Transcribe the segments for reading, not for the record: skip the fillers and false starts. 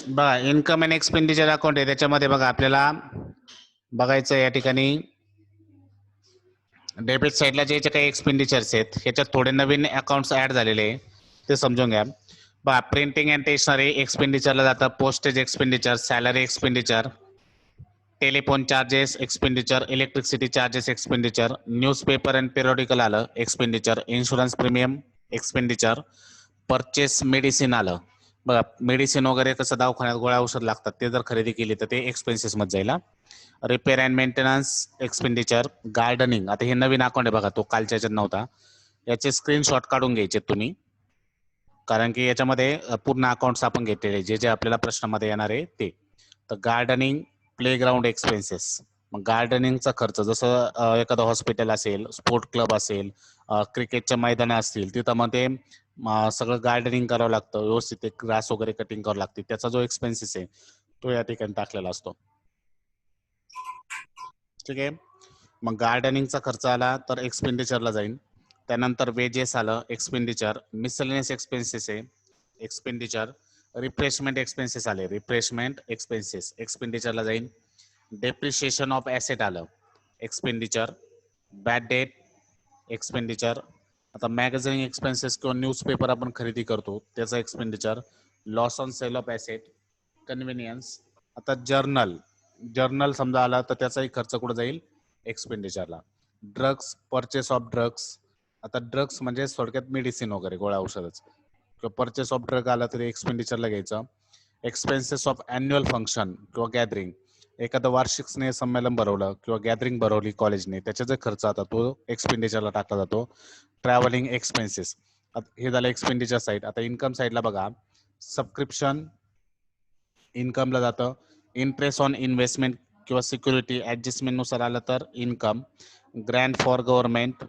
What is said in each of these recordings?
बघा income and expenditure account आहे, त्याच्यामध्ये बघा आपल्याला बघायचं या ठिकाणी डेबिट साईडला जे काही एक्सपेंडिचर्स आहेत ह्याच्यात थोडे नवीन अकाउंट्स ऍड झालेले आहे ते समजून घ्या. बघा प्रिंटिंग अँड स्टेशनरी एक्सपेंडिचरला जातं, postage expenditure, salary expenditure, telephone charges expenditure, electricity charges expenditure, newspaper and periodical आलं expenditure, insurance premium expenditure, purchase medicine आलं. बघा मेडिसिन वगैरे कसं दवाखान्यात गोळ्या औषध लागतात ते जर खरेदी केली तर ते एक्सपेन्सेस मध्ये जाईल. Repair and maintenance expenditure, gardening, आता हे नवीन अकाउंट आहे बघा, तो कालच्या याच्यात नव्हता. याचे स्क्रीनशॉट काढून घ्यायचे तुम्ही, कारण की याच्यामध्ये पूर्ण अकाउंट्स आपण घेतलेले जे जे आपल्याला प्रश्नामध्ये येणार आहे ते. तर गार्डनिंग, प्लेग्राऊंड एक्सपेन्सेस, मग गार्डनिंगचा खर्च जसं एखादं हॉस्पिटल असेल, स्पोर्ट क्लब असेल, क्रिकेटच्या मैदान असतील तिथं मग ते सगळं गार्डनिंग करावं लागतं, व्यवस्थित ग्रास वगैरे कटिंग करावं लागते, त्याचा जो एक्सपेन्सेस आहे तो या ठिकाणी टाकलेला असतो. ठीक आहे. मग गार्डनिंगचा खर्च आला तर एक्सपेंडिचरला जाईल. त्यानंतर वेजेस आलं एक्सपेंडिचर, मिसलेनियस एक्सपेन्सेस आहे एक्सपेंडिचर, रिफ्रेशमेंट एक्सपेन्सेस आले, रिफ्रेशमेंट एक्सपेन्सेस एक्सपेंडिचरला जाईल. डेप्रिशिएशन ऑफ ॲसेट आलं एक्सपेंडिचर, बॅड डेट एक्सपेंडिचर. आता मॅगझिन एक्सपेन्सेस किंवा न्यूजपेपर आपण खरेदी करतो त्याचा expenditure, loss on sale of asset, convenience. आता जर्नल समजा आला तर त्याचाही खर्च कुठं जाईल, एक्सपेंडिचरला. ड्रग्स, परचेस ऑफ ड्रग्स, आता ड्रग्स म्हणजे थोडक्यात मेडिसिन वगैरे गोळ्या औषधच, किंवा परचेस ऑफ ड्रग आला तरी एक्सपेंडिचरला घ्यायचं. एक्सपेन्सेस ऑफ अॅन्युअल फंक्शन किंवा गॅदरिंग, एखादं वार्षिक स्नेह संमेलन भरवलं किंवा गॅदरिंग भरवली कॉलेजने त्याचा जो खर्च आता तो एक्सपेंडिचरला टाकला जातो. ट्रॅव्हलिंग एक्सपेन्सेस, हे झालं एक्सपेंडिचर साईड. आता इन्कम साईडला बघा, सबस्क्रिप्शन इन्कमला जातं, इंटरेस्ट ऑन इन्व्हेस्टमेंट किंवा सिक्युरिटी ऍडजस्टमेंट नुसार आलं तर इन्कम, ग्रँड फॉर गव्हर्नमेंट,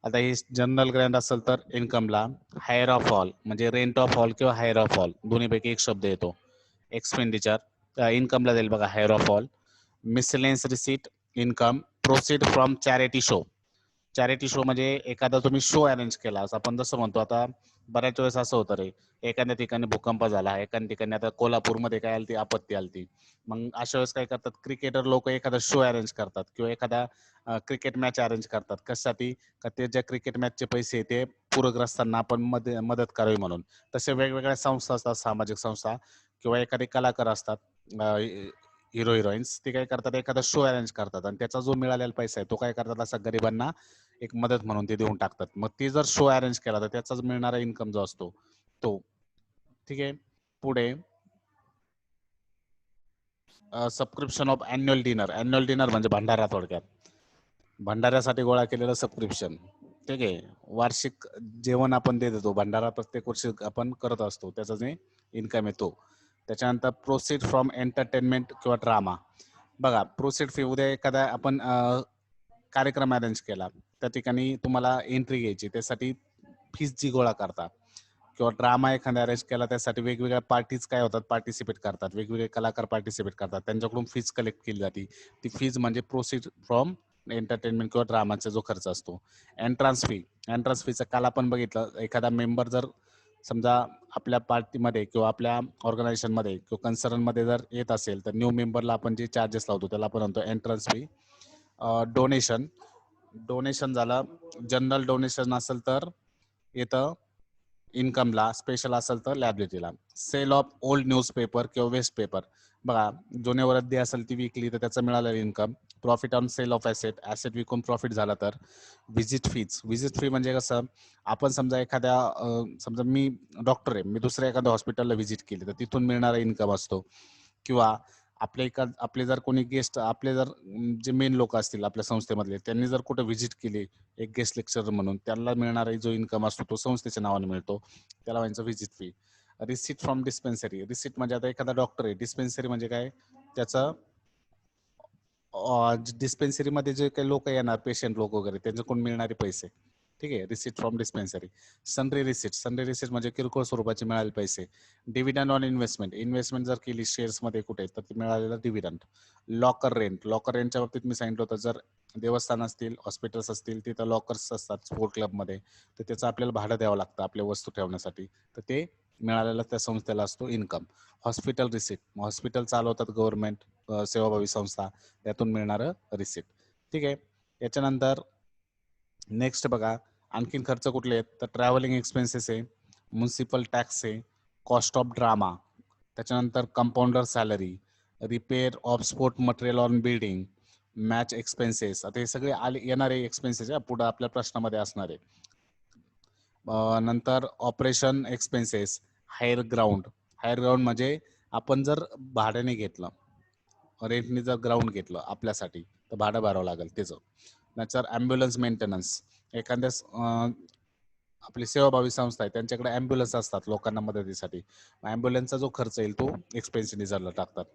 आता हे जनरल ग्रँड असेल तर इन्कमला, हायर ऑफ ऑल म्हणजे रेंट ऑफ ऑल किंवा हायर ऑफ ऑल दोन्हीपैकी एक शब्द येतो, एक्सपेंडिचर इन्कमला जाईल बघा, hire of all. Miscellaneous receipt income, proceed from charity show, charity show म्हणजे एखादा तुम्ही शो अरेंज केला, असं आपण जसं म्हणतो. आता बऱ्याच वेळेस असं होतं रे, एखाद्या ठिकाणी भूकंप झाला, एखाद्या ठिकाणी आता कोल्हापूरमध्ये काय आली आपत्ती आली, मग अशा वेळेस काय करतात क्रिकेटर लोक, एखादा शो अरेंज करतात किंवा एखादा क्रिकेट मॅच अरेंज करतात. कशासाठी, का ते ज्या क्रिकेट मॅचचे पैसे ते पूरग्रस्तांना आपण मदत करावी म्हणून. तसे वेगवेगळ्या संस्था असतात, सामाजिक संस्था किंवा एखादे कलाकार असतात, हिरो हिरोईन्स, ते काय करतात एखादा शो अरेंज करतात आणि त्याचा जो मिळालेला पैसा आहे तो काय करतात असा गरिबांना एक मदत म्हणून ते देऊन टाकतात. मग ते जर शो अरेंज केला तर त्याचाच मिळणारा इन्कम जो असतो तो. ठीक आहे. पुढे सबस्क्रिप्शन ऑफ अॅन्युअल डिनर म्हणजे भंडारा, थोडक्यात भंडाऱ्यासाठी गोळा केलेलं सबस्क्रिप्शन. ठीक आहे. वार्षिक जेवण आपण देत होतो, भंडारा प्रत्येक वर्षी आपण करत असतो, त्याचा जे इन्कम येतो. त्याच्यानंतर प्रोसीड फ्रॉम एंटरटेनमेंट किंवा ड्रामा, बघा प्रोसीड फी, उद्या एखादा आपण कार्यक्रम अरेंज केला त्या ठिकाणी तुम्हाला एंट्री घ्यायची, त्यासाठी फीज जी गोळा करतात, किंवा ड्रामा एखादा अरेंज केला त्यासाठी वेगवेगळ्या पार्टीज काय होतात, पार्टिसिपेट करतात, वेगवेगळे कलाकार पार्टिसिपेट करतात, त्यांच्याकडून फीज कलेक्ट केली जाते. ती फीज म्हणजे प्रोसीड फ्रॉम एंटरटेनमेंट किंवा ड्रामाचा जो खर्च असतो. एंट्रन्स फीचं काल आपण बघितलं, एखादा मेंबर जर समजा आपल्या पार्टीमध्ये किंवा आपल्या ऑर्गनायझेशनमध्ये किंवा कन्सर्नमध्ये जर येत असेल तर न्यू मेंबरला आपण जे चार्जेस लावतो त्याला आपण म्हणतो एंट्रन्स फी. डोनेशन झालं, जनरल डोनेशन असेल तर येतं इन्कमला, स्पेशल असेल तर लॅबिलिटीला. सेल ऑफ ओल्ड न्यूजपेपर किंवा वेस्ट पेपर, बघा जुने रद्दी असेल ती विकली तर त्याचं मिळालेलं income. Profit on sale of asset विकून प्रॉफिट झाला तर. व्हिजिट फी म्हणजे कसं, आपण समजा एखाद्या समजा मी डॉक्टर आहे, मी दुसऱ्या एखाद्या हॉस्पिटलला व्हिजिट केली तर तिथून मिळणारा इन्कम असतो. किंवा आपले जर कोणी गेस्ट, आपले जर जे मेन लोक असतील आपल्या संस्थेमधले, त्यांनी जर कुठे व्हिजिट केली एक गेस्ट लेक्चरर म्हणून, त्यांना मिळणारा जो इन्कम असतो तो संस्थेच्या नावाने मिळतो, त्याला म्हणायचं visit fee. Receipt from dispensary, receipt म्हणजे आता एखादा डॉक्टर आहे, डिस्पेन्सरी म्हणजे काय, त्याचं डिस्पेन्सरीमध्ये जे काही लोक येणार, पेशंट लोक वगैरे, त्यांच्याकडून मिळणारे पैसे. ठीक आहे. Receipt from dispensary. सनरी रिसीट म्हणजे किरकोळ स्वरूपाचे मिळालेले पैसे. डिव्हिडंड ऑन इन्व्हेस्टमेंट जर केली शेअर्समध्ये कुठे तर ते मिळालेलं डिव्हिडंड. लॉकरच्या बाबतीत मी सांगितलं होतं, जर देवस्थान असतील, हॉस्पिटल्स असतील, तिथं लॉकर्स असतात स्पोर्ट क्लबमध्ये, तर त्याचं आपल्याला भाडं द्यावं लागतं आपल्या वस्तू ठेवण्यासाठी, तर ते मिळालेला त्या संस्थेला असतो इन्कम. हॉस्पिटल रिसिट, हॉस्पिटल चालवतात गव्हर्नमेंट सेवाभावी संस्था, त्यातून मिळणारं रिसिट. ठीक आहे. याच्यानंतर नेक्स्ट बघा आणखीन खर्च कुठले आहेत तर ट्रॅव्हलिंग एक्सपेन्सेस आहे, म्युन्सिपल टॅक्स आहे, कॉस्ट ऑफ ड्रामा, त्याच्यानंतर compounder salary, repair of sport material on building, match expenses. आता हे सगळे येणारे एक्सपेन्सेस पुढे आपल्या प्रश्नामध्ये असणार आहे. नंतर operation expenses, higher ground. Higher ground म्हणजे आपण जर भाड्याने घेतलं, रेंटने जर ग्राउंड घेतलं आपल्यासाठी तर भाडं भरावं लागेल त्याचं. नंतर ॲम्ब्युलन्स मेंटेनन्स, एखाद्या आपली सेवाभावी संस्था आहे त्यांच्याकडे ॲम्ब्युलन्स असतात लोकांना मदतीसाठी, ॲम्ब्युलन्सचा जो खर्च येईल तो एक्सपेन्स रिझर्वला टाकतात.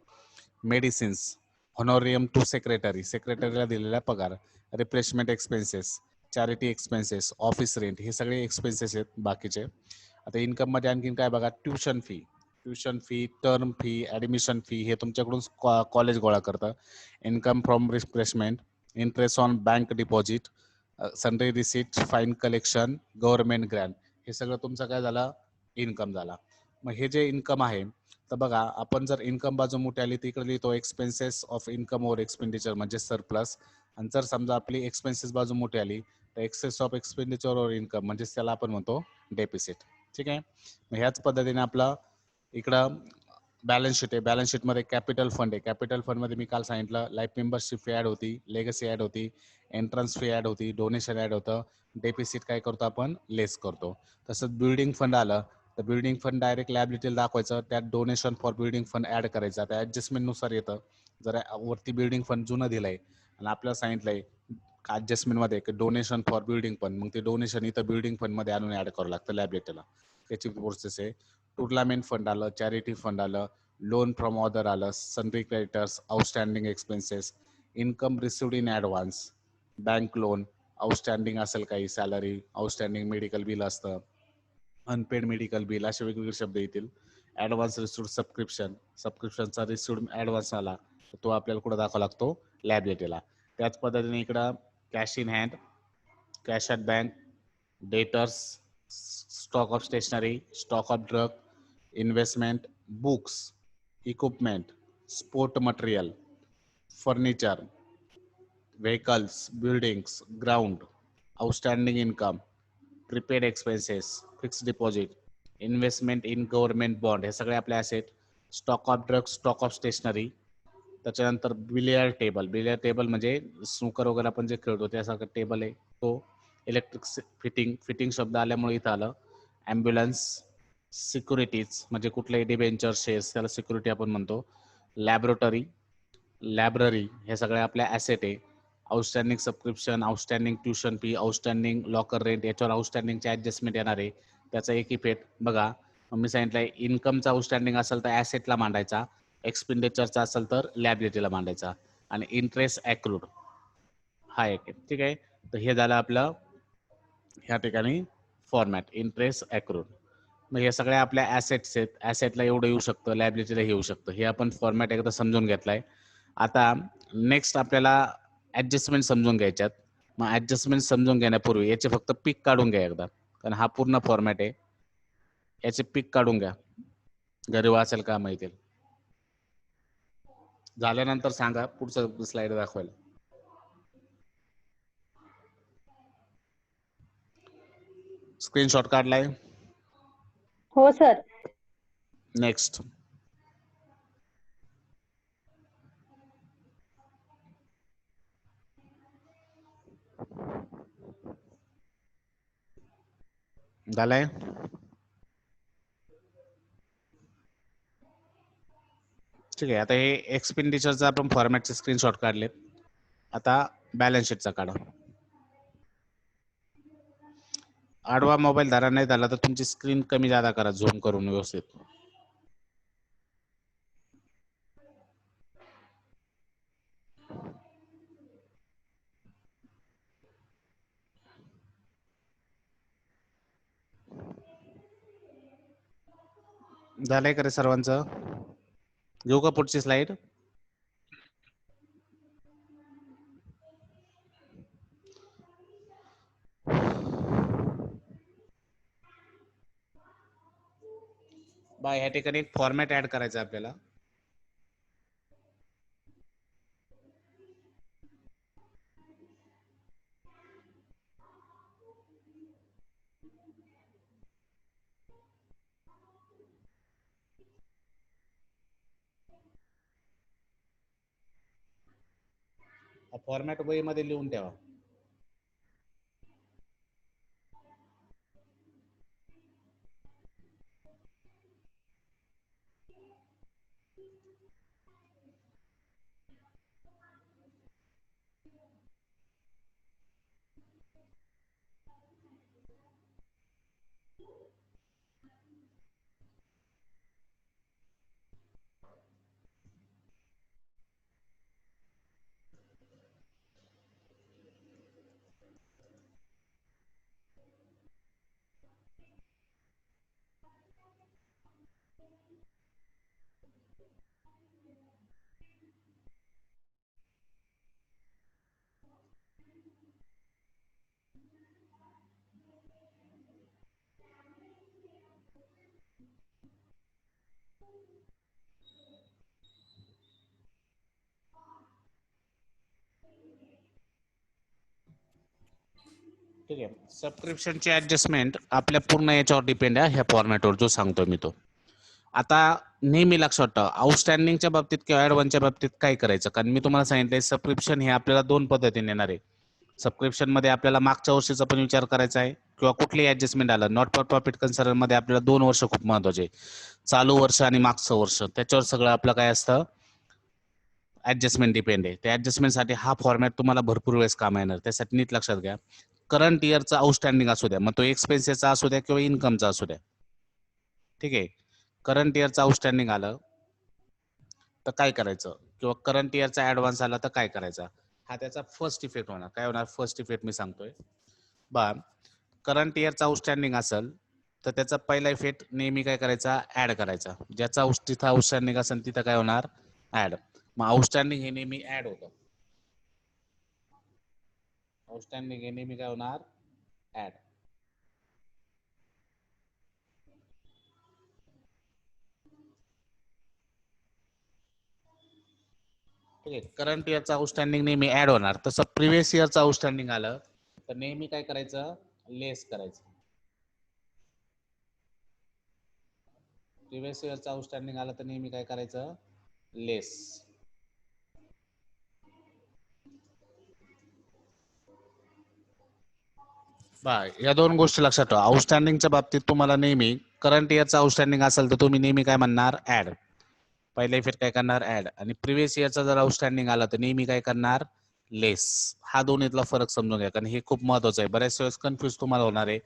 मेडिसिन्स, हॉनोरियम टू सेक्रेटरी, सेक्रेटरीला दिलेला पगार, refreshment expenses, charity expenses, office rent, हे सगळे एक्सपेन्सेस आहेत बाकीचे. आता इन्कममध्ये आणखीन काय बघा, tuition fee, tuition fee, term fee, admission fee हे तुमच्याकडून कॉलेज गोळा करतं. Income from refreshment, interest on bank deposit, सनरी receipt, fine collection, government Grant, हे सगळं तुमचं काय झालं, इन्कम झाला. मग हे जे इन्कम आहे तर बघा आपण जर इन्कम बाजू मोठी आली तर इकडे लिहितो expenses of income over expenditure म्हणजे सरप्लस, आणि जर समजा आपली एक्सपेन्सेस बाजू मोठी आली तर excess of expenditure over income म्हणजे त्याला आपण म्हणतो डेफिसिट. ठीक आहे. मग ह्याच पद्धतीने आपला इकडं बॅलन्स शीट आहे, बॅलन्स शीटमध्ये कॅपिटल फंड आहे, कॅपिटल फंडमध्ये मी काल सांगितलं लाईफ मेंबरशिप फी ॲड होती, लेगसी ॲड होती, एंट्रन्स फी ॲड होती, डोनेशन ॲड होतं, डेफिसिट काय करतो आपण लेस करतो. तसंच बिल्डिंग फंड आलं तर बिल्डिंग फंड डायरेक्ट लायबिलिटीला दाखवायचं, त्यात donation for building fund add करायचं. आता ॲडजस्टमेंटनुसार येतं, जर वरती बिल्डिंग फंड जुनं दिलंय आणि आपल्याला सांगितलंय ॲडजस्टमेंटमध्ये डोनेशन फॉर बिल्डिंग फंड, मग ते डोनेशन इथं बिल्डिंग फंडमध्ये आणून ॲड करावं लागतं लायबिलिटीला, त्याची प्रोसेस आहे. टुर्नामेंट फंड आलं, चॅरिटी फंड आलं, लोन फ्रॉम ऑदर आलं, sundry creditors, outstanding expenses, income received in advance, bank loan, outstanding असेल काही सॅलरी, आउटस्टँडिंग मेडिकल बिल असतं, अनपेड मेडिकल बिल, असे वेगवेगळे शब्द येतील. ॲडव्हान्स रिसिव्ड सबस्क्रिप्शन, सबस्क्रिप्शनचा रिसिव्ड ॲडव्हान्स आला तर तो आपल्याला कुठं दाखवा लागतो, लायबिलिटीला. त्याच पद्धतीने इकडं cash in hand, cash at bank, debtors, stock of stationery, stock of drug, investment, books, equipment, sport material, furniture, vehicles, buildings, ground, outstanding income, prepaid expenses, fix deposit, investment in government bond, हे सगळे आपले asset. Stock of drugs, stock of stationery, त्याच्यानंतर billiard table, billiard table म्हणजे snooker वगैरे आपण जे खेळतो त्यासारखं टेबल आहे तो. इलेक्ट्रिक फिटिंग, फिटिंग शब्द आल्यामुळे इथं आलं. ॲम्ब्युलन्स, सिक्युरिटीज म्हणजे कुठलेही डिबेंचर शेअर्स त्याला सिक्युरिटी आपण म्हणतो. लॅबोरेटरी, लायब्ररी, हे सगळे आपल्या ॲसेट आहे. Outstanding subscription, outstanding tuition fee, outstanding locker rent, याच्यावर आउटस्टँडिंगचे ॲडजस्टमेंट येणार आहे, त्याचा एक इफेक्ट बघा. मी सांगितलंय इन्कमचा आउटस्टँडिंग असेल तर ॲसेटला मांडायचा, एक्सपेंडिचरचा असेल तर लॅबिलिटीला मांडायचा, आणि इंटरेस्ट ॲक्रूड हा एक आहे. ठीक आहे. तर हे झालं आपलं ह्या ठिकाणी फॉर्मॅट, इंटरेस्ट ॲक्रूड. मग हे सगळ्या आपल्या ॲसेट्स आहेत, ॲसेटला एवढं येऊ शकतं, लायबिलिटीला येऊ शकतं, हे आपण फॉर्मॅट एकदा समजून घेतलाय. आता नेक्स्ट आपल्याला ॲडजस्टमेंट समजून घ्यायच्यात. मग ॲडजस्टमेंट समजून घेण्यापूर्वी याचे फक्त पीक काढून घ्या एकदा, कारण हा पूर्ण फॉर्मॅट आहे, याचे पीक काढून घ्या, घरी वाचेल का माहिती. झाल्यानंतर सांगा पुढचं स्लाइड दाखवायला. स्क्रीनशॉट काढलाय. हो सर. नेक्स्ट. झालंय. ठीक आहे. आता हे एक्सपेंडिचरचा आपण फॉर्मॅटचे स्क्रीनशॉट काढले. आता बॅलन्स शीटचा काढा. आडवा मोबाईल धरा नाही झाला तर तुमची स्क्रीन कमी जादा करा, झूम करून व्यवस्थित. झालंय का रे सर्वांचं? घेऊ का पुढची स्लाइड? बा या ठिकाणी एक फॉर्मॅट ऍड करायचा आहे आपल्याला. फॉर्मॅट वही मध्ये लिहून ठेवा. ठीक आहे. सबस्क्रिप्शनची ऍडजस्टमेंट आपल्या पूर्ण याच्यावर डिपेंड आहे, ह्या फॉर्मॅटवर जो सांगतोय मी तो. आता नेहमी लक्षात ठेवा, आउटस्टँडिंगच्या बाबतीत किंवा ऍडव्हान्सच्या बाबतीत काय करायचं, कारण मी तुम्हाला सांगितलंय सबस्क्रिप्शन हे आपल्याला दोन पद्धतीने येणार आहे. सबस्क्रिप्शन मध्ये आपल्याला मागच्या वर्षीचा पण विचार करायचा आहे किंवा कुठलीही ऍडजस्टमेंट आलं. नॉट फॉर प्रॉफिट कन्सर्न मध्ये आपल्याला 2 वर्ष खूप महत्वाचे, चालू वर्ष आणि मागचं वर्ष, त्याच्यावर सगळं आपलं काय असतं ऍडजस्टमेंट डिपेंड आहे. त्या ऍडजस्टमेंटसाठी हा फॉर्मॅट तुम्हाला भरपूर वेळेस काम येणार. त्यासाठी नीट लक्षात घ्या. करंट इयरचा आउटस्टँडिंग असू द्या, मग तो एक्सपेन्सेसचा असू द्या किंवा इन्कमचा असू द्या. ठीक आहे. करंट इयरचा आउटस्टँडिंग आलं तर काय करायचं, किंवा करंट इयरचा ऍडव्हान्स आला तर काय करायचा, हा त्याचा फर्स्ट इफेक्ट होणार. काय होणार फर्स्ट इफेक्ट मी सांगतोय बा. करंट इयरचा आउटस्टँडिंग असेल तर त्याचा पहिला इफेक्ट नेहमी काय करायचा, ऍड करायचा. ज्याचा तिथं आउटस्टँडिंग असेल तिथं काय होणार, ऍड. मग आउटस्टँडिंग हे नेहमी ऍड होतं. आउटस्टँडिंग हे नेहमी काय होणार, ऍड. ठीक आहे. करंट इयरचा आउटस्टँडिंग नेहमी ऍड होणार. तसं प्रिव्हियस इयरचा आउटस्टँडिंग आलं तर नेहमी काय करायचं, लेस करायचं. प्रिव्हियस इयरचा आउटस्टँडिंग आलं तर नेहमी काय करायचं, लेस. बा या दोन गोष्टी लक्षात ठेवा. आउटस्टँडिंगच्या बाबतीत तुम्हाला नेहमी करंट इयरचा आउटस्टँडिंग असेल तर तुम्ही नेहमी काय म्हणणार, ऍड. पहिला इफेक्ट काय करणार, ऍड. आणि प्रिव्हियस इयरचा जर आउटस्टँडिंग आला तर नेहमी काय करणार, लेस. हा दोन्हीतला फरक समजून घ्या, कारण हे खूप महत्वाचं आहे. बऱ्याच वेळेस कन्फ्युज तुम्हाला होणार आहे,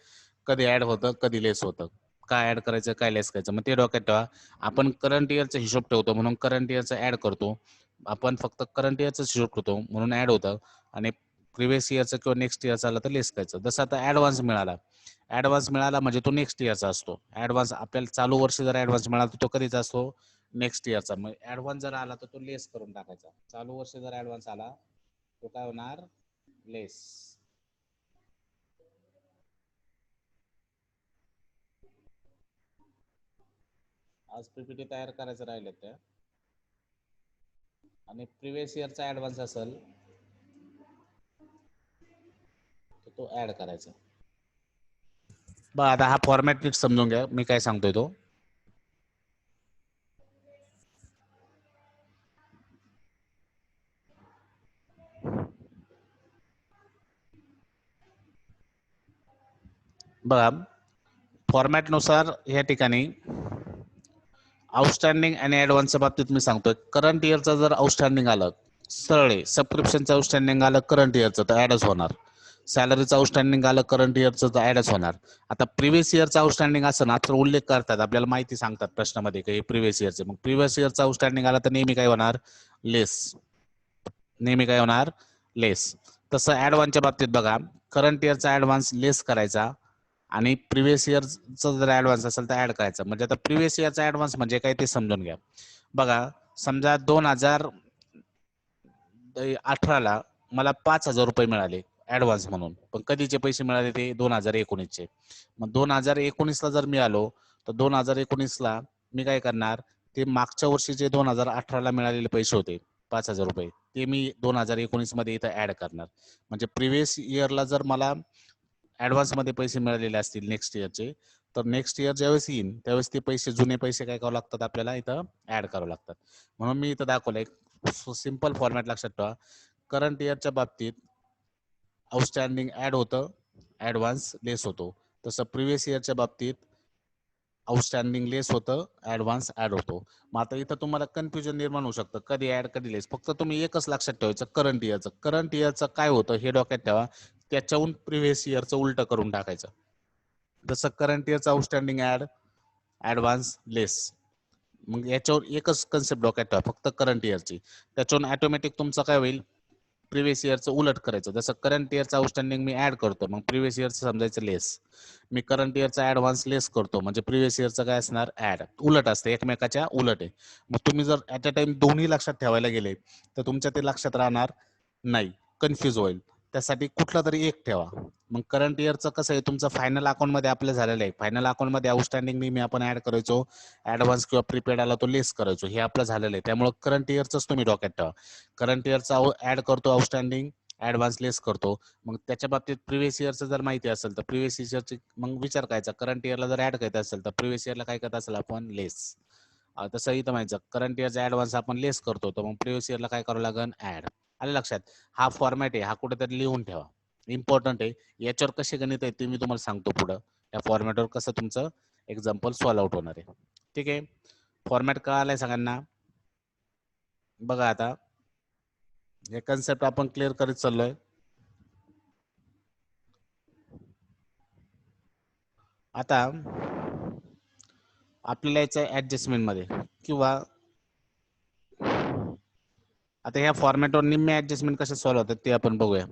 कधी ऍड होतं कधी लेस होतं, काय ऍड करायचं काय लेस करायचं. मग ते डोक्यात ठेवा. आपण करंट इयरचा हिशोब ठेवतो म्हणून करंट इयरचा ऍड करतो. आपण फक्त करंट इयरचा हिशोब ठेवतो म्हणून ऍड होतं. आणि प्रिव्हियस इयरचा किंवा नेक्स्ट इयरचा आला तर लेस करायचं. जसं आता ऍडव्हान्स मिळाला, ऍडव्हान्स मिळाला म्हणजे तो नेक्स्ट इयरचा असतो. ऍडव्हान्स आपल्याला चालू वर्षी जर ऍडव्हान्स मिळाला तर तो कधीचा असतो, नेक्स्ट इयरचा. मग ऍडव्हान्स जर आला तर तो लेस करून टाकायचा. चालू वर्षी जर ऍडव्हान्स आला तो काय होणार, लेस. आज पीपीटी तयार करायचं राहिले त्या. आणि प्रिव्हियस इयरचा ऍडव्हान्स असेल तर तो ऍड करायचा. बघा आता हा फॉर्मॅट नीट समजून घ्या मी काय सांगतोय तो. बघा फॉर्मॅट नुसार या ठिकाणी आउटस्टँडिंग आणि ऍडव्हान्सच्या बाबतीत मी सांगतोय. करंट इयरचा जर आउटस्टँडिंग आलं सरळ आहे, सबस्क्रिप्शनचं आउटस्टँडिंग आलं करंट इयरचं तर ऍडच होणार. सॅलरीचं आउटस्टँडिंग आलं करंट इयरचं तर ऍडच होणार. आता प्रिव्हियस इयरचं आउटस्टँडिंग असं ना तर उल्लेख करतात, आपल्याला माहिती सांगतात प्रश्नामध्ये की प्रिव्हियस इयरचे. मग प्रिव्हियस इयरचं आउटस्टँडिंग आलं तर नेहमी काय होणार, लेस. नेहमी काय होणार, लेस. तसं ऍडव्हान्सच्या बाबतीत बघा, करंट इयरचा ऍडव्हान्स लेस करायचा आणि प्रिव्हियस इयरचा जर ऍडव्हान्स असेल तर ऍड करायचा. म्हणजे आता प्रिव्हियस इयरचा ऍडव्हान्स म्हणजे काय ते समजून घ्या. बघा समजा 2018ला मला 5,000 रुपये मिळाले ऍडव्हान्स म्हणून, पण कधीचे पैसे मिळाले ते 2019चे. मग 2019ला जर मिळालो तर 2019ला मी काय करणार, ते मागच्या वर्षी जे 2018ला मिळालेले पैसे होते 5,000 रुपये, ते मी 2019 मध्ये इथं ऍड करणार. म्हणजे प्रिव्हियस इयरला जर मला ऍडव्हान्स मध्ये पैसे मिळालेले असतील नेक्स्ट इयरचे, तर नेक्स्ट इयर ज्यावेळेस येईल त्यावेळेस ते पैसे, जुने पैसे काय करावं लागतात आपल्याला इथं ऍड करावं लागतात. म्हणून मी इथं दाखवलंय सिंपल फॉर्मॅट. लक्षात ठेवा, करंट इयरच्या बाबतीत आउटस्टँडिंग ऍड होतं, ऍडव्हान्स लेस होतो. तसं प्रिव्हियस इयरच्या बाबतीत आउटस्टँडिंग लेस होतं, ऍडव्हान्स ऍड होतो. मग आता इथं तुम्हाला कन्फ्युजन निर्माण होऊ शकतं, कधी ऍड कधी लेस. फक्त तुम्ही एकच लक्षात ठेवायचं, करंट इयरचं काय होतं हे डोक्यात ठेवा, त्याच्याहून प्रिव्हियस इयरचं उलट करून टाकायचं. जसं करंट इयरचं आउटस्टँडिंग ऍड, ऍडव्हान्स लेस. मग याच्यावर एकच कन्सेप्ट डोक्यात ठेवा, फक्त करंट इयरची. त्याच्यावरून ऑटोमॅटिक तुमचं काय होईल, प्रिव्हियस इयरचं उलट करायचं. जसं करंट इयरचं आउटस्टँडिंग मी ऍड करतो, मग प्रिव्हियस इयरचं समजायचं लेस. मी करंट इयरचा ऍडव्हान्स लेस करतो, म्हणजे प्रिव्हियस इयरचं काय असणार, ऍड. उलट असते, एकमेकाच्या उलट आहे. मग तुम्ही जर ऍट अ टाइम दोन्ही लक्षात ठेवायला गेले तर तुमच्या ते लक्षात राहणार नाही, कन्फ्यूज होईल. त्यासाठी कुठला तरी एक ठेवा. मग करंट इयरचं कसं आहे, तुमचं फायनल अकाउंट मध्ये आपलं झालेलं आहे. फायनल अकाउंट मध्ये आउटस्टँडिंग नेहमी आपण ऍड करायचो, ऍडव्हान्स किंवा प्रीपेड आला तो लेस करायचो, हे आपलं झालेलं आहे. त्यामुळे करंट इयरच तुम्ही डोक्यात ठेवा. करंट इयरचा ऍड करतो आउटस्टँडिंग, ऍडव्हान्स लेस करतो. मग त्याच्या बाबतीत प्रिव्हियस इयरचं जर माहिती असेल तर प्रिव्हियस इयरची मग विचार करायचा, करंट इयरला जर ऍड करायचं असेल तर प्रिव्हियस इयरला काय करत असेल आपण, लेस. तसं इथं माहिती, करंट इयरचा ऍडव्हान्स आपण लेस करतो, तर मग प्रिव्हियस इयरला काय करावं लागेल, ऍड. आले लक्षात? हा फॉर्मॅट आहे, हा कुठेतरी लिहून ठेवा, इम्पॉर्टंट आहे. याच्यावर कसे गणित आहे ते मी तुम्हाला सांगतो पुढं. या फॉर्मॅटवर कसं तुमचं एक्झाम्पल सॉल्व्ह आउट होणार आहे. ठीक आहे, फॉर्मॅट कळालाय सगळ्यांना? बघा आता हे कन्सेप्ट आपण क्लिअर करीत चाललोय. आता आपल्याला याचं ऍडजस्टमेंट मध्ये किंवा आता ह्या फॉर्मॅटवर निम्मे ऍडजस्टमेंट कसे सॉल्व्ह होतात ते आपण बघूया.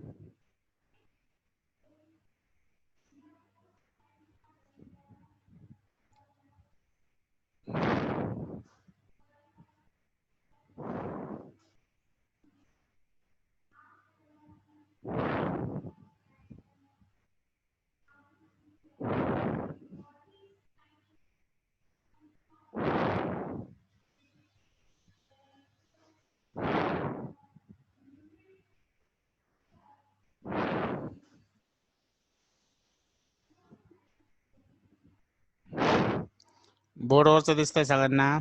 बोर्डवरचं दिसतंय सगळ्यांना?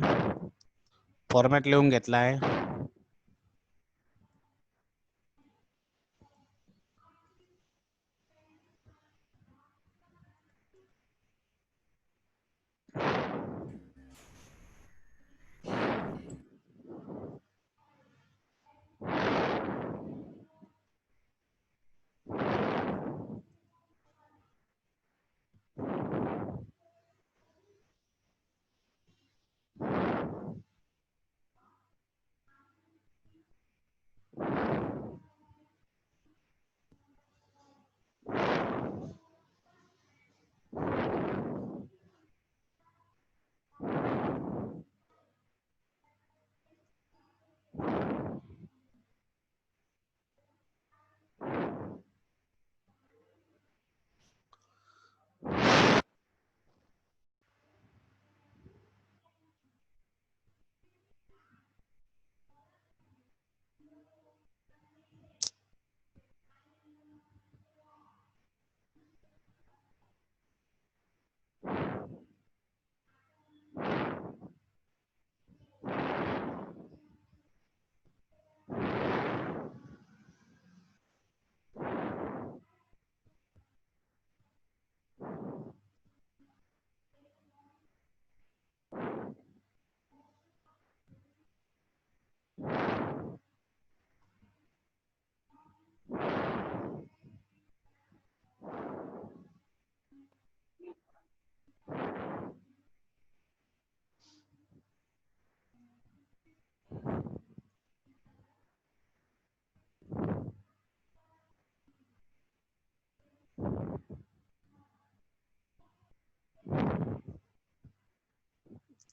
फॉर्मॅट लिहून घेतलाय.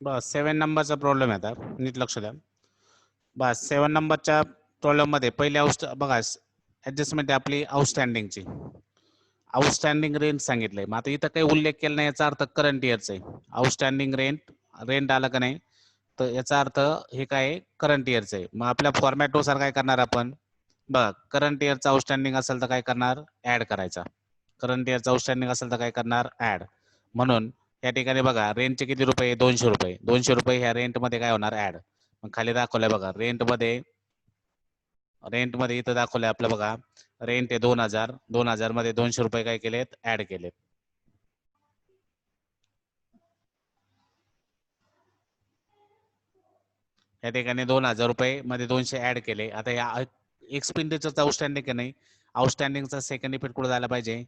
बस 7 नंबरचा प्रॉब्लेम आहे. आता नीट लक्ष द्या. बस 7 नंबरच्या प्रॉब्लेम मध्ये पहिले बघा, ऍडजस्टमेंट आहे आपली आउटस्टँडिंगची. आउटस्टँडिंग रेंट सांगितलंय. मग आता इथं काही उल्लेख केला नाही, याचा अर्थ करंट इयरचा आहे. आउटस्टँडिंग रेंट रेंट आलं का नाही, तर याचा अर्थ हे काय करंट इयरचं आहे. मग आपल्या फॉर्मॅटनुसार काय करणार आपण, बघा करंट इयरचा आउटस्टँडिंग असेल तर काय करणार, ऍड करायचा. करंट इयरचा आउटस्टँडिंग असेल तर काय करणार, ऍड. म्हणून या ठिकाणी बघा रेंटचे किती रुपये, 200 रुपये. 200 रुपये ह्या रेंटमध्ये काय होणार, ऍड. मग खाली दाखवलंय बघा रेंटमध्ये इथं दाखवलंय आपलं बघा, रेंट आहे 2000. 2000 मध्ये 200 रुपये काय केलेत, ऍड केलेत. या ठिकाणी 2000 रुपये मध्ये 200 ऍड केले. आता या एक्सपेंडिचरचा आउटस्टँडिंग का नाही, आउटस्टँडिंगचा सेकंड इफेक्ट कुठे झाला पाहिजे,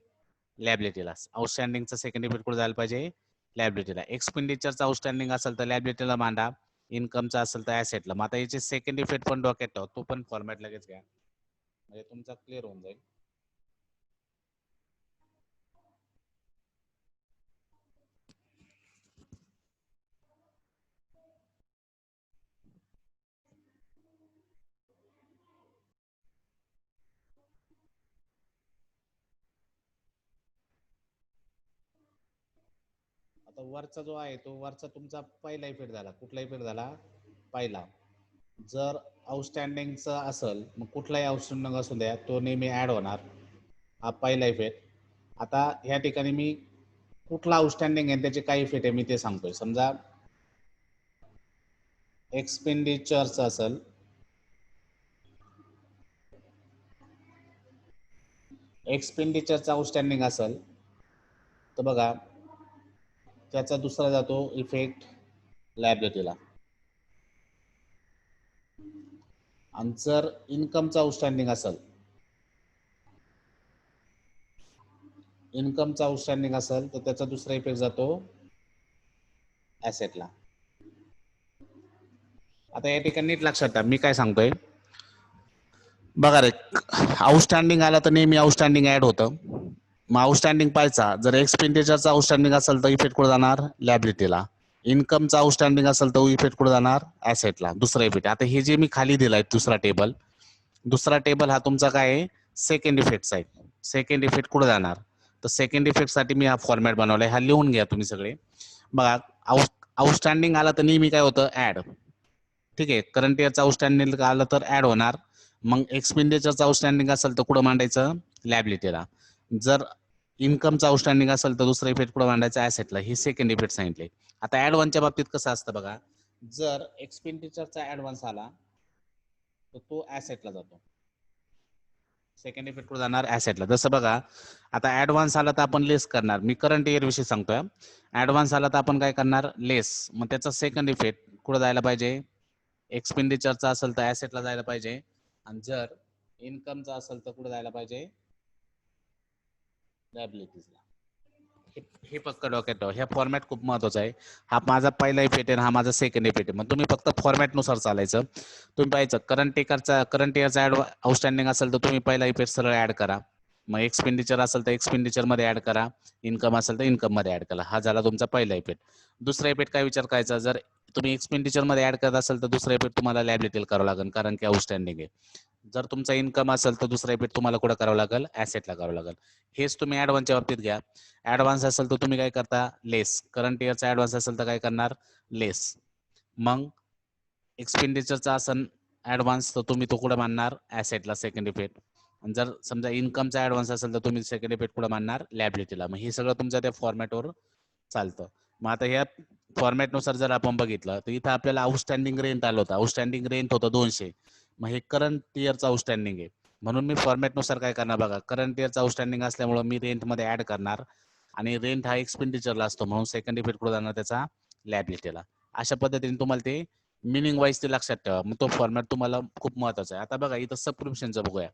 लॅबिलिटीला. आउटस्टँडिंगचा सेकंड इफेक्ट कुठे झाला पाहिजे, लॅबिलिटीला. एक्सपेंडिचरचा आउटस्टँडिंग असेल तर लॅबिलिटीला मांडा, इन्कमचा असेल तर ऍसेटला. मग आता याचे सेकंड इफेक्ट पण डोक्यात ठेवा, तो पण फॉर्मॅट लगेच घ्या, म्हणजे तुमचा क्लिअर होऊन जाईल. आता वरचा जो आहे तो वरचा तुमचा पहिला इफेक्ट झाला. कुठला इफेक्ट झाला, पहिला. जर आउटस्टँडिंगचा असेल, मग कुठलाही आउटस्टँडिंग असू द्या, तो नेहमी ऍड होणार. हा पहिला इफेक्ट. आता ह्या ठिकाणी मी कुठला आउटस्टँडिंग आहे त्याचे काय इफेक्ट आहे मी ते सांगतोय. समजा एक्सपेंडिचरचा असेल, एक्सपेंडिचरचा आउटस्टँडिंग असेल तर बघा त्याचा दुसरा जातो इफेक्ट लायबिलिटीला. आणि जर इन्कमचा आउटस्टँडिंग असेल, इन्कमचा आउटस्टँडिंग असेल तर त्याचा दुसरा इफेक्ट जातो ऍसेटला. आता या ठिकाणी नीट लक्षात ठेवा मी काय सांगतोय बघा रे. आउटस्टँडिंग आला तर नेहमी आउटस्टँडिंग ऍड होतं. मग आउटस्टँडिंग पाहायचा, जर एक्सपेंडिचरचा आउटस्टँडिंग असेल तर इफेक्ट कुठे जाणार, लॅबिलिटीला. इन्कमचा आउटस्टँडिंग असेल तर इफेक्ट कुठे जाणार, ऍसेटला. दुसरा इफेक्ट. आता हे जे मी खाली दिलाय दुसरा टेबल हा तुमचा काय आहे, सेकंड इफेक्टचा आहे. सेकंड इफेक्ट कुठे जाणार, तर सेकंड इफेक्ट साठी मी हा फॉर्मॅट बनवलाय. हा लिहून घ्या तुम्ही सगळे. बघा आउटस्टँडिंग आला तर नेहमी काय होतं, ऍड. ठीक आहे, करंट इयरचा आउटस्टँडिंग आलं तर ऍड होणार. मग एक्सपेंडिचरचा आउटस्टँडिंग असेल तर कुठं मांडायचं, लॅबिलिटीला. जर इन्कमचा आउटस्टँडिंग असेल तर दुसरा इफेक्ट कुठं मांडायचा, ऍसेटला. हे सेकंड इफेक्ट सांगितले. आता ऍडव्हान्सच्या बाबतीत कसं असतं बघा, जर एक्सपेंडिचरचा ऍडव्हान्स आला तर तो ऍसेटला जातो. सेकंड इफेक्ट कुठं जाणार, ऍसेटला. जसं बघा आता ऍडव्हान्स आला तर आपण लेस करणार. मी करंट इयर विषयी सांगतोय. ऍडव्हान्स आला तर आपण काय करणार, लेस. मग त्याचा सेकंड इफेक्ट कुठं जायला पाहिजे, एक्सपेंडिचरचा असेल तर ऍसेटला जायला पाहिजे. आणि जर इन्कमचा असेल तर कुठे जायला पाहिजे, लायबिलिटीजला. हे पक्क डोक्यात ठेवा. ह्या फॉर्मॅट खूप महत्वाचा आहे. हा माझा पहिला इफेक्ट आहे, हा माझा सेकंड इफेक्ट आहे. मग तुम्ही फक्त फॉर्मॅट नुसार चालायचं. तुम्ही पाहायचं करंट इयरचा आउटस्टँडिंग असेल तर तुम्ही पहिला इफेक्ट सरळ ऍड करा. मग एक्सपेंडिचर असेल तर एक्सपेंडिचर मध्ये ऍड करा. इन्कम असेल तर इन्कम मध्ये ऍड करा. हा झाला तुमचा पहिला इफेक्ट. दुसरा इफेक्ट काय विचार करायचा, जर तुम्ही एक्सपेंडिचर मध्ये ऍड करत असेल तर दुसरा इफेक्ट तुम्हाला लॅबिलिटीला करावं लागेल, कारण की आउटस्टँडिंग आहे. जर तुमचा इन्कम असेल तर दुसरा इफेक्ट तुम्हाला कुठं करावं लागेल, ऍसेटला करावं लागेल. हेच तुम्ही ऍडव्हान्सच्या बाबतीत घ्या. ऍडव्हान्स असेल तर तुम्ही काय करता, लेस. करंट इयरचा ऍडव्हान्स असेल तर काय करणार, लेस. मग एक्सपेंडिचरचा असेल ऍडव्हान्स तर तुम्ही तो कुठं मानणार, ऍसेटला, सेकंड इफेक्ट. आणि जर समजा इन्कमचा ऍडव्हान्स असेल तर तुम्ही सेकंड इफेक्ट कुठं मानणार, लॅबिलिटीला. मग हे सगळं तुमच्या त्या फॉर्मॅटवर चालतं. मग आता ह्या फॉर्मॅटनुसार जर आपण बघितलं तर इथं आपल्याला आउटस्टँडिंग रेंट आलं होतं. आउटस्टँडिंग रेंट होतं 200. मग हे करंट इयरचा आउटस्टँडिंग आहे. म्हणून मी फॉर्मॅटनुसार काय करणार बघा, करंट इयरचा आउटस्टँडिंग असल्यामुळे मी रेंटमध्ये ऍड करणार. आणि रेंट हा एक्सपेंडिचरला असतो, म्हणून सेकंड इफेक्ट कुठं जाणार त्याचा, लॅबिलिटीला. अशा पद्धतीने तुम्हाला ते मिनिंग वाईज ते लक्षात ठेवा. मग तो फॉर्मॅट तुम्हाला खूप महत्वाचा आहे. आता बघा इथं सबस्क्रिप्शनचं बघूया.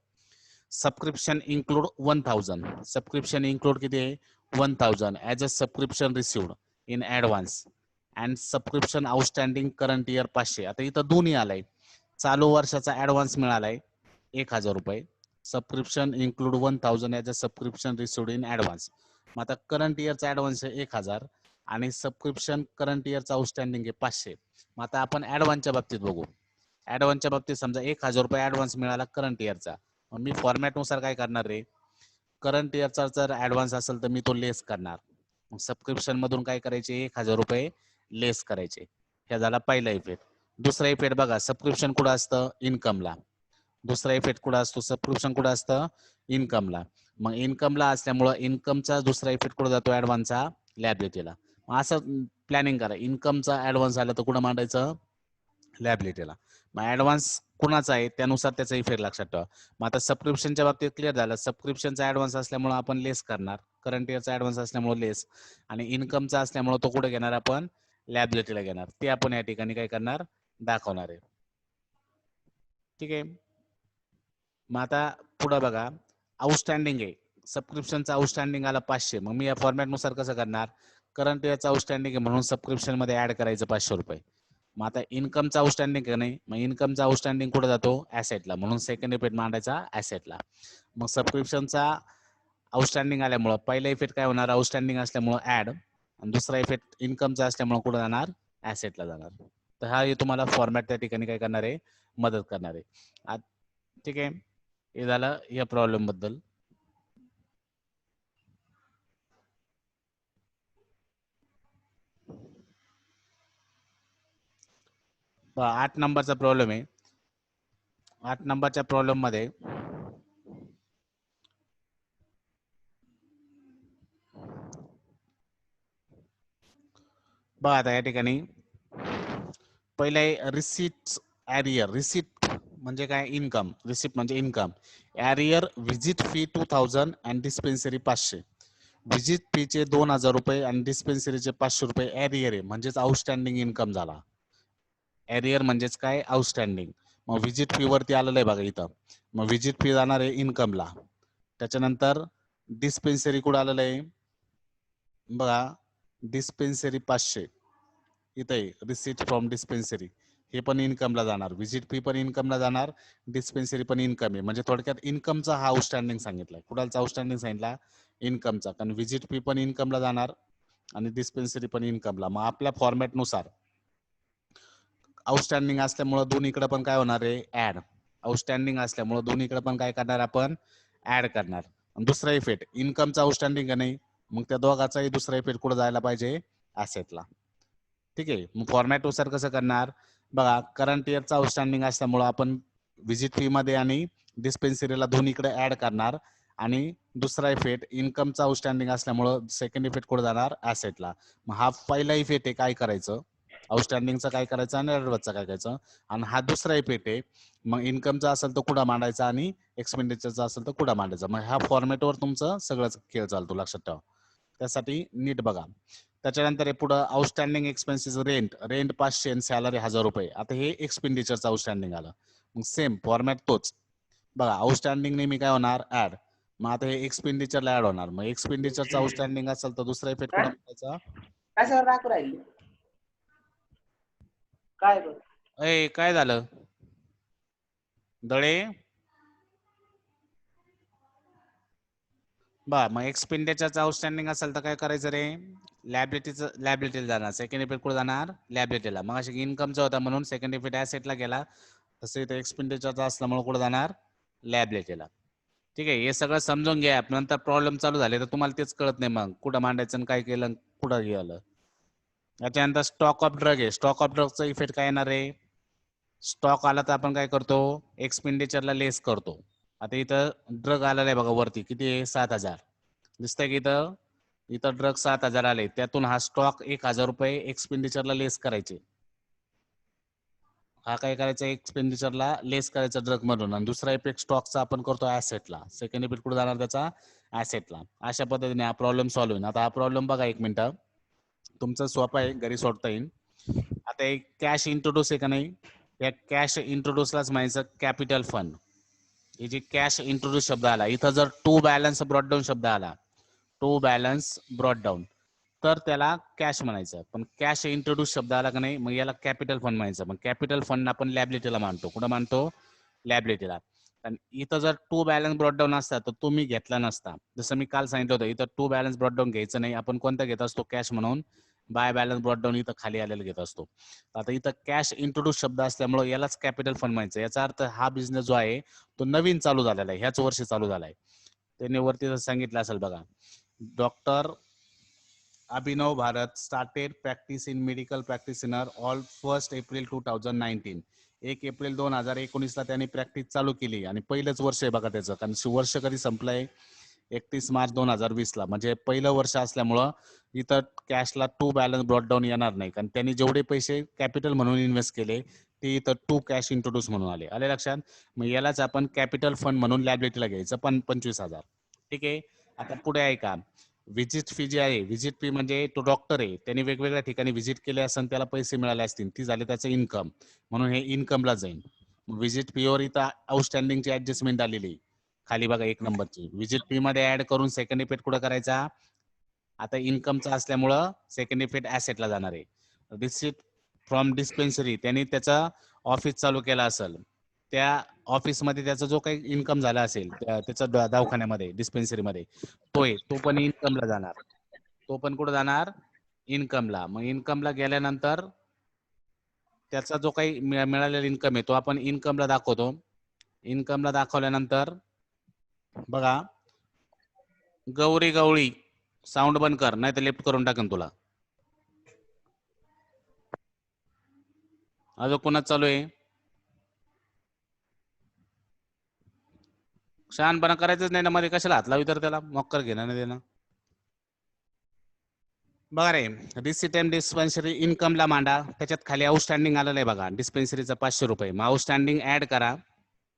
Subscription include 1000. सबस्क्रिप्शन इन्क्लूड किती आहे, 1000 as a subscription received in advance and subscription outstanding current year 500. आता इथं दोन्ही आलाय. चालू वर्षाचा ऍडव्हान्स मिळालाय 1000 रुपये. Subscription include 1000 as a subscription received in advance. मग आता करंट इयरचा ऍडव्हान्स आहे 1000 आणि सबस्क्रिप्शन करंट इयरचा आउटस्टँडिंग आहे 500. मग आता आपण ऍडव्हान्सच्या बाबतीत बघू. ऍडव्हान्सच्या बाबतीत समजा 1000 रुपये ऍडव्हान्स मिळाला करंट इयरचा. मग मी फॉर्मॅटनुसार काय करणार रे, करंट इयरचा जर ऍडव्हान्स असेल तर मी तो लेस करणार. सबस्क्रिप्शन मधून काय करायचे, 1000 रुपये लेस करायचे. हे झाला पहिला इफेक्ट. दुसरा इफेक्ट बघा, सबस्क्रिप्शन कुठं असतं? इन्कमला. दुसरा इफेक्ट कुठं असतो? सबस्क्रिप्शन कुठं असतं? इन्कमला. मग इन्कमला असल्यामुळं इन्कमचा दुसरा इफेक्ट कुठं जातो? ऍडव्हान्सचा लॅबिलिटीला. असं प्लॅनिंग करा. इन्कमचा ऍडव्हान्स आला तर कुठं मांडायचं? लॅबिलिटीला. मग ऍडव्हान्स कुणाचा आहे त्यानुसार त्याचा इफेक्ट लक्षात ठेवा. मग आता सबस्क्रिप्शनच्या बाबतीत क्लिअर झालं. सबस्क्रिप्शनचा ऍडव्हान्स असल्यामुळे आपण लेस करणार. करंट इयरचा ऍडव्हान्स असल्यामुळे लेस आणि इन्कमचा असल्यामुळे तो कुठे घेणार? आपण लॅबिलिटीला घेणार. ते आपण या ठिकाणी काय करणार? दाखवणार आहे. ठीक आहे. मग आता पुढे बघा, आउटस्टँडिंग आहे. सबस्क्रिप्शनचा आउटस्टँडिंग आला 500. मग मी या फॉर्मॅटनुसार कसं करणार? करंट इयरचा आउटस्टँडिंग आहे म्हणून सबस्क्रिप्शन मध्ये ऍड करायचं ₹500. मग आता इन्कमचा आउटस्टँडिंग का नाही? मग इन्कमचा आउटस्टँडिंग कुठे जातो? ऍसेटला. म्हणून सेकंड इफेक्ट मांडायचा ऍसेटला. मग सबस्क्रिप्शनचा आउटस्टँडिंग आल्यामुळं पहिला इफेक्ट काय होणार? आउटस्टँडिंग असल्यामुळं ऍड आणि दुसरा इफेक्ट इन्कमचा असल्यामुळे कुठे जाणार? ऍसेटला जाणार. तर हा हे तुम्हाला फॉर्मॅट त्या ठिकाणी काय करणार आहे? मदत करणार आहे. ठीक आहे. हे झालं या प्रॉब्लेम बद्दल. पहा, 8 नंबरचा प्रॉब्लेम आहे. 8 नंबरच्या प्रॉब्लेम मध्ये बघा, आता या ठिकाणी पहिले रिसिप्ट ऍरियर. रिसिप्ट म्हणजे काय? इन्कम. रिसिप्ट म्हणजे इन्कम. ऍरियर व्हिजिट फी 2000 आणि डिस्पेन्सरी 500. व्हिजिट फीचे ₹2000 आणि डिस्पेन्सरीचे ₹500 ऍरियर आहे, म्हणजेच आउटस्टँडिंग इन्कम झाला. ऍरियर म्हणजेच काय? आउटस्टँडिंग. मग व्हिजिट फी वरती आलेलं आहे बघा इथं. मग व्हिजिट फी जाणार आहे इन्कमला. त्याच्यानंतर डिस्पेन्सरी कुठं आलेलं आहे बघा? डिस्पेन्सरी 500 इथं आहे. रिसिट फ्रॉम डिस्पेन्सरी हे पण इन्कमला जाणार. व्हिजिट फी पण इन्कमला जाणार. डिस्पेन्सरी पण इन्कम आहे. म्हणजे थोडक्यात इन्कमचा हा आउटस्टँडिंग सांगितलाय. कुणाचा आउटस्टँडिंग सांगितला? इन्कमचा. कारण व्हिजिट फी पण इन्कमला जाणार आणि डिस्पेन्सरी पण इन्कमला. मग आपल्या फॉर्मॅटनुसार आउटस्टँडिंग असल्यामुळे दोन्हीकडे पण काय होणार आहे? ऍड. आउटस्टँडिंग असल्यामुळे दोन्हीकडे पण काय करणार? आपण ऍड करणार. दुसरा इफेक्ट इन्कमचा आउटस्टँडिंग का नाही? मग त्या दोघाचाही दुसरा इफेक्ट कुठे जायला पाहिजे? ऍसेटला. ठीक आहे. मग फॉर्मॅट नुसार कसं करणार? बघा, करंट इयरचा आउटस्टँडिंग असल्यामुळे आपण व्हिजिट फी मध्ये आणि डिस्पेन्सरीला दोन्हीकडे ऍड करणार आणि दुसरा इफेक्ट इन्कमचा आउटस्टँडिंग असल्यामुळे सेकंड इफेक्ट कुठे जाणार? ऍसेटला. मग हा पहिला इफेक्ट आहे, काय करायचं? आउटस्टँडिंगचा काय करायचं आणि ऍडव्हान्सचा काय करायचं? आणि हा दुसरा इफेक्ट आहे. मग इन्कमचा असेल तर कुठं मांडायचा आणि एक्सपेंडिचरचा असेल तर कुठं मांडायचा. मग ह्या फॉर्मॅटवर तुमचं सगळंच खेळ चालतो, लक्षात ठेवा. त्यासाठी नीट बघा. त्याच्यानंतर हे पुढं आउटस्टँडिंग एक्सपेन्सेस. रेंट 500 आणि सॅलरी ₹1000. आता हे एक्सपेंडिचरचं आउटस्टँडिंग आलं. मग सेम फॉर्मॅट तोच. बघा, आउटस्टँडिंग नेहमी काय होणार? ऍड. मग आता हे एक्सपेंडिचरला ऍड होणार. मग एक्सपेंडिचरचं आउटस्टँडिंग असेल तर दुसरा इफेक्ट कुठं मांडायचा? कशावर राखू राहिली? काय बघ, ए, काय झालं दळे? बा, मग एक्सपेंडिचरचं आउटस्टँडिंग असेल तर काय करायचं रे? लॅबिलिटीला जाणार. सेकंड इफेक्ट कुठे जाणार? लॅबिलिटीला. मग अशी इन्कमचा होता म्हणून सेकंड इफेक्ट ऍसेटला गेला. तसं इथे एक्सपेंडिचरचा असल्यामुळे कुठे जाणार? लॅबिलिटीला. ठीक आहे. हे सगळं समजून घ्या. नंतर प्रॉब्लेम चालू झाले तर तुम्हाला तेच कळत नाही मग कुठं मांडायचं आणि काय केलं कुठं गेलं. याच्यानंतर स्टॉक ऑफ ड्रग आहे. स्टॉक ऑफ ड्रगचा इफेक्ट काय येणार आहे? स्टॉक आला तर आपण काय करतो? एक्सपेंडिचरला लेस करतो. आता इथं ड्रग आलेला आहे बघा वरती. किती आहे? 7000. दिसतंय की इथं? इथं ड्रग 7000 आले. त्यातून हा स्टॉक ₹1000 एक्सपेंडिचरला लेस करायचे. हा काय करायचा? एक्सपेंडिचरला लेस करायचा ड्रग मधून. आणि दुसरा इफेक्ट स्टॉकचा आपण करतो ऍसेटला. सेकंड इफेक्ट कुठे जाणार त्याचा? ऍसेटला. अशा पद्धतीने हा प्रॉब्लेम सॉल्व्ह होईल. आता हा प्रॉब्लेम बघा, एक मिनिट. तुमचं सोपं आहे, घरी सोडता येईल. आता एक कॅश इंट्रोड्यूस आहे का नाही? या कॅश इंट्रोड्यूसलाच म्हणायचं कॅपिटल फंड. हे जे कॅश इंट्रोड्यूस शब्द आला, इथं जर टू बॅलन्स ब्रॉट डाऊन शब्द आला, टू बॅलन्स ब्रॉट डाऊन, तर त्याला कॅश म्हणायचं. पण कॅश इंट्रोड्यूस शब्द आला का नाही, मग याला कॅपिटल फंड म्हणायचं. मग कॅपिटल फंड आपण लॅबिलिटीला मानतो. कुठं मानतो? लॅबिलिटीला. आणि इथं जर टू बॅलन्स ब्रॉट डाऊन असता तर तुम्ही घेतला नसता. जसं मी काल सांगितलं होतं, इथं टू बॅलन्स ब्रॉट डाऊन घ्यायचं नाही. आपण कोणता घेत असतो? कॅश म्हणून. बाय बॅलन्स ब्रॉट डाऊन इथं खाली आलेलं घेत असतो. आता इथं कॅश इंट्रोड्यूस शब्द असल्यामुळे यालाच कॅपिटल फंड म्हणायचं. याचा अर्थ हा बिझनेस जो आहे तो नवीन चालू झालेला आहे, ह्याच वर्षी चालू झालाय. त्यांनी वरती सांगितलं असेल बघा, doctor Abhinav Bharat started practice in medical practitioner on 1st April 2019. 1 April 2019 ला त्यांनी प्रॅक्टिस चालू केली आणि पहिलंच वर्ष आहे बघा त्याचं, कारण वर्ष कधी संपलंय 31 मार्च 2020 ला, म्हणजे पहिलं वर्ष असल्यामुळं इथं कॅशला टू बॅलन्स ब्रॉट डाऊन येणार नाही, कारण त्यांनी जेवढे पैसे कॅपिटल म्हणून इन्व्हेस्ट केले ते इथं टू कॅश इंट्रोड्यूस म्हणून आले लक्षात. मग यालाच आपण कॅपिटल फंड म्हणून लायबिलिटीला घ्यायचं, पण 25,000. ठीक आहे. आता पुढे आहे का, व्हिजिट फी जी आहे, व्हिजिट फी म्हणजे तो डॉक्टर आहे, त्यांनी वेगवेगळ्या ठिकाणी व्हिजिट केले असेल, त्याला पैसे मिळाले असतील, ती झाले त्याचं इन्कम, म्हणून हे इन्कमला जाईल. व्हिजिट फीवर इथं आउटस्टँडिंगची ऍडजस्टमेंट आलेली खाली बघा 1 नंबरची. व्हिजिट फी मध्ये ऍड करून सेकंड इफेक्ट कुठं करायचा, आता इन्कमचा असल्यामुळं सेकंड इफेक्ट ऍसेटला जाणार आहे. रिसिट फ्रॉम डिस्पेन्सरी, त्यांनी त्याचा ऑफिस चालू केला असेल, त्या ऑफिसमध्ये त्याचा जो काही इन्कम झाला असेल त्याचा दवाखान्यामध्ये डिस्पेन्सरीमध्ये, तो पण इन्कमला जाणार. तो पण कुठं जाणार, इन्कमला. मग इन्कमला गेल्यानंतर त्याचा जो काही मिळालेला इन्कम आहे तो आपण इन्कमला दाखवतो. इन्कमला दाखवल्यानंतर बघा, गौरी गवळी साऊंड बंद कर, नाही तर लेफ्ट करून टाकेन तुला. अजून कोणाच चालू आहे, शहाणपणा करायचंच नाही ना मध्ये, कशाला हात लावी तर त्याला मॉक्कर घेणं नाही देणं. बघा रे, रिसिट एंड डिस्पेन्सरी इन्कमला मांडा, त्याच्यात खाली आउटस्टँडिंग आलेलं आहे बघा, डिस्पेन्सरीचा 500 रुपये. मग आउटस्टँडिंग ऍड करा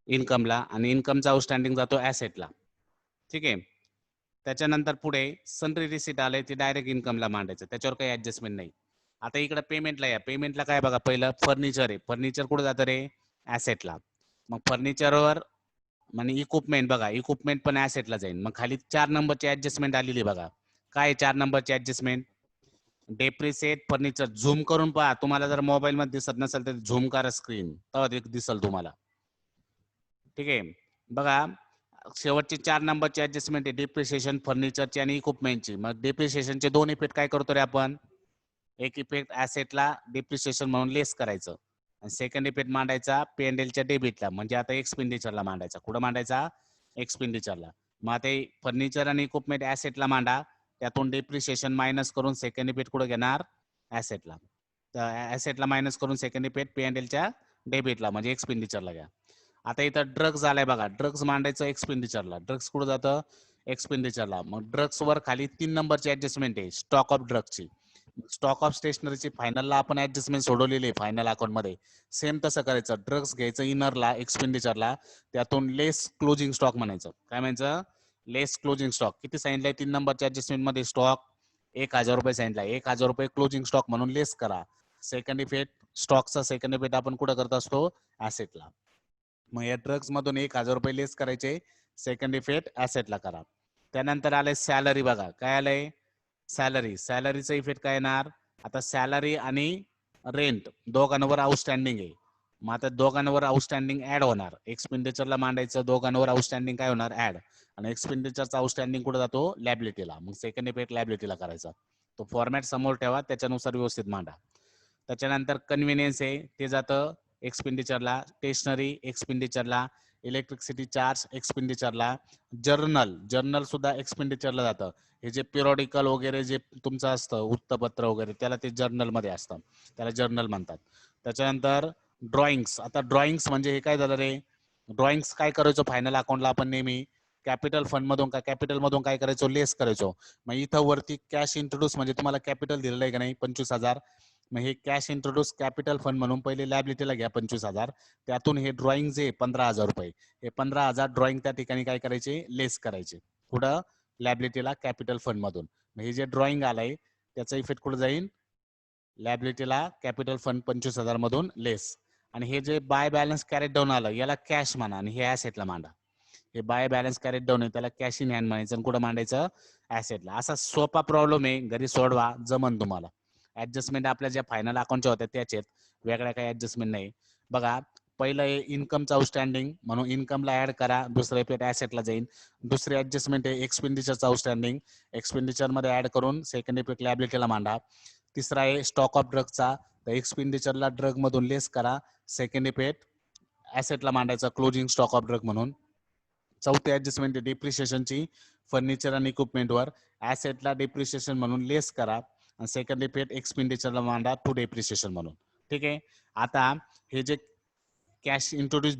इन्कमला, आणि इन्कमचा आउटस्टँडिंग जातो ऍसेटला. ठीक आहे. त्याच्यानंतर पुढे सनरी रिसिट आले, ते डायरेक्ट इन्कमला मांडायचं, त्याच्यावर काही ऍडजस्टमेंट नाही. आता इकडे पेमेंटला या, पेमेंटला काय बघा, पहिलं फर्निचर आहे, फर्निचर कुठे जातं रे, ऍसेटला. मग फर्निचरवर म्हणजे इक्विपमेंट बघा, इक्विपमेंट पण ऍसेटला जाईल. मग खाली 4 नंबरची ऍडजस्टमेंट आलेली बघा, काय 4 नंबरची ऍडजस्टमेंट, डेप्रिसिएट फर्निचर. झूम करून पहा, तुम्हाला जर मोबाईल मध्ये दिसत नसेल तर झूम करा स्क्रीन, तेव्हा दिसल तुम्हाला. ठीक आहे. बघा, शेवटची 4 नंबरची ऍडजस्टमेंट आहे डिप्रिसिएशन फर्निचरची आणि इक्विपमेंटची. मग डिप्रिसिएशनचे 2 इफेक्ट काय करतो रे आपण, एक इफेक्ट ऍसेटला डिप्रिसिएशन म्हणून लेस करायचं, आणि सेकंड इफेक्ट मांडायचा P&Lच्या डेबिटला, म्हणजे आता एक्सपेंडिचरला मांडायचा. कुठं मांडायचा, एक्सपेंडिचरला. मग आता फर्निचर आणि इक्विपमेंट ऍसेटला मांडा, त्यातून डिप्रिसिएशन मायनस करून सेकंड इफेक्ट कुठं घेणार, ऍसेटला. तर ऍसेटला मायनस करून सेकंड इफेक्ट P&Lच्या डेबिटला, म्हणजे एक्सपेंडिचरला घ्या. आता इथं ड्रग्स आलाय बघा, ड्रग्स मांडायचं एक्सपेंडिचरला, ड्रग्स कुठं जातं, एक्सपेंडिचरला. मग ड्रग्स वर खाली 3 नंबरची ऍडजस्टमेंट आहे स्टॉक ऑफ ड्रग्सची. स्टॉक ऑफ स्टेशनरीची फायनलला आपण ऍडजस्टमेंट सोडवलेली आहे फायनल अकाउंट मध्ये. सेम तसं करायचं, ड्रग्स घ्यायचं इनरला एक्सपेंडिचरला, त्यातून लेस क्लोजिंग स्टॉक म्हणायचं. काय म्हणायचं, लेस क्लोजिंग स्टॉक. किती सांगितलंय 3 नंबरच्या ऍडजस्टमेंट मध्ये, स्टॉक 1000 रुपये सांगितलाय, 1000 रुपये क्लोजिंग स्टॉक म्हणून लेस करा. सेकंड इफेक्ट स्टॉकचा सेकंड इफेक्ट आपण कुठं करत असतो, ऍसेटला. मग या ड्रग्स मधून 1000 रुपये लेस करायचे, सेकंड इफेक्ट ऍसेटला करा. त्यानंतर आले सॅलरी बघा, काय आलंय, सॅलरी. सॅलरीचा इफेक्ट काय येणार, आता सॅलरी आणि रेंट दोघांवर आउटस्टँडिंग आहे. मग आता दोघांवर आउटस्टँडिंग ऍड होणार, एक्सपेंडिचरला मांडायचं, दोघांवर आउटस्टँडिंग काय होणार, ऍड. आणि एक्सपेंडिचरचा आउटस्टँडिंग कुठे जातो, लॅबिलिटीला. मग सेकंड इफेक्ट लॅबिलिटीला करायचा. तो फॉर्मॅट समोर ठेवा, त्याच्यानुसार व्यवस्थित मांडा. त्याच्यानंतर कन्व्हिनियन्स आहे, ते जातं एक्सपेंडिचरला, स्टेशनरी एक्सपेंडिचरला, इलेक्ट्रिसिटी चार्ज एक्सपेंडिचरला, जर्नल सुद्धा एक्सपेंडिचरला जातं. हे जे पिरियडिकल वगैरे जे तुमचं असतं वृत्तपत्र वगैरे, त्याला ते जर्नल मध्ये असतं, त्याला जर्नल म्हणतात. त्याच्यानंतर ड्रॉइंग्स. आता ड्रॉइंग्स म्हणजे हे काय झालं रे, ड्रॉइंग्स काय करायचो फायनल अकाउंटला आपण नेहमी, कॅपिटल फंड मधून कॅपिटल मधून काय करायचो, लेस करायचो. मग इथं वरती कॅश इंट्रोड्यूस, म्हणजे तुम्हाला कॅपिटल दिलेलं आहे का नाही 25,000, मग हे कॅश इंट्रोड्यूस कॅपिटल फंड म्हणून पहिले लॅबिलिटीला घ्या 25,000, त्यातून हे ड्रॉइंग जे 15,000 रुपये, हे 15,000 ड्रॉइंग त्या ठिकाणी काय करायचे, लेस करायचे. पुढं लॅबिलिटीला कॅपिटल फंड मधून. हे जे ड्रॉइंग आलंय त्याचा इफेक्ट कुठे जाईल, लॅबिलिटीला कॅपिटल फंड 25,000 मधून लेस. आणि हे जे बाय बॅलन्स कॅरेट डाऊन आलं, याला कॅश म्हणा आणि हे ऍसेटला मांडा. हे बाय बॅलन्स कॅरेट डाऊन आहे, त्याला कॅश इन हँड म्हणायचं आणि कुठं मांडायचं, ऍसेटला. असा सोपा प्रॉब्लेम आहे, घरी सोडवा, जमन तुम्हाला. ऍडजस्टमेंट आपल्या ज्या फायनल अकाउंटच्या होत्या त्याच आहेत, वेगळ्या काही ऍडजस्टमेंट नाही. बघा, पहिलं आहे इन्कमचं आउटस्टँडिंग, म्हणून इन्कमला ऍड करा, दुसरं इफेक्ट ऍसेटला जाईल. दुसरी ऍडजस्टमेंट आहे एक्सपेंडिचरचं आउटस्टँडिंग, एक्सपेंडिचर मध्ये ऍड करून सेकंड इफेक्ट लॅबिलिटीला मांडा. तिसरा आहे स्टॉक ऑफ ड्रगचा, तर एक्सपेंडिचरला ड्रग मधून लेस करा, सेकंड इफेक्ट ऍसेटला मांडायचा क्लोजिंग स्टॉक ऑफ ड्रग म्हणून. चौथी ऍडजस्टमेंट डिप्रिशिएशनची फर्निचर आणि इक्विपमेंटवर, ऍसेटला डिप्रिशिएशन म्हणून लेस करा, आणि सेकंड इफेक्ट एक्सपेंडिचरला मांडा टू डेप्रिसिएशन म्हणून. ठीक आहे. आता हे जे कॅश इंट्रोड्यूस